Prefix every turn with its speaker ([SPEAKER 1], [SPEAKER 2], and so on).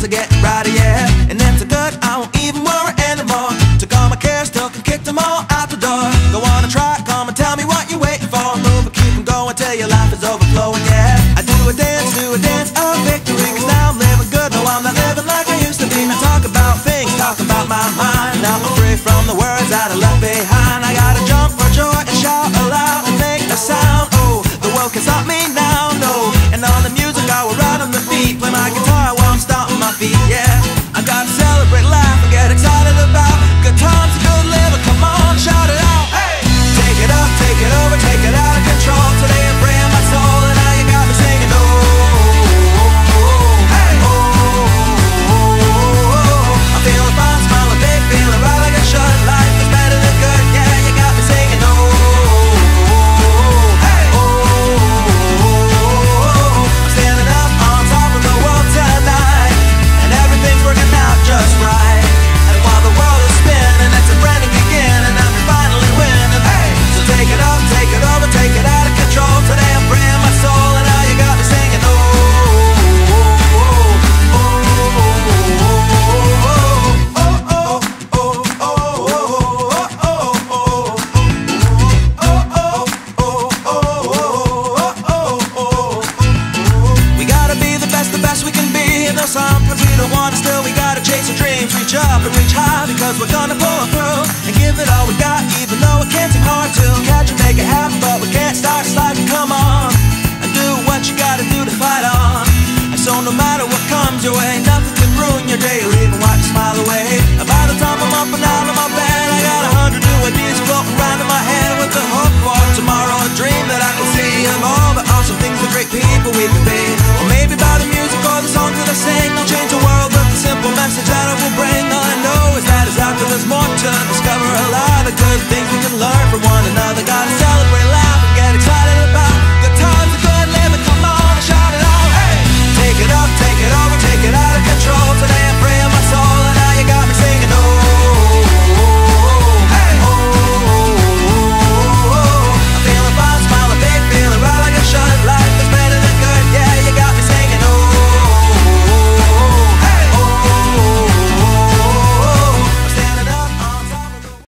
[SPEAKER 1] days are getting brighter, yeah. And it's so good, I won't even worry anymore. Took all my cares, took and kicked them all out the door. Go on and try, come and tell me what you're waiting for. Move and keep them going till your life is overflowing, yeah. I do a dance of victory, cause now I'm living good, no I'm not living like I used to be. Now talk about things, talk about my mind. Now I'm free from the words that I left behind. I gotta jump for joy and shout aloud and make a sound. Oh, the world can stop me now, no. And on the music I will ride on the beat, play my guitar while I'm stomping my feet, yeah. I gotta celebrate life and get excited about good times and good living. Come on, shout it out, hey! Take it up, take it over, take it out of control. Today I'm freeing my soul and now you got me singing, oh, hey, I'm feeling fine, smiling big, feeling right like I should. Life is better than good, yeah, you got me singing, oh, hey, I'm standing up on top of the world tonight, and everything's working out just right. And while the world is spinning, it's a brand new beginning, and I'm finally winning, hey. So take it up, take it over, take it out of control. Today I'm freeing my soul, and now you got me singing, oh, we gotta be the best we can be. And though sometimes we don't want to, still we gotta chase our dreams. Reach up and reach high, because we're gonna pull it through and give it all we got, even though it can seem hard to catch and make it happen. But we can't start sliding, come on, and do what you gotta do to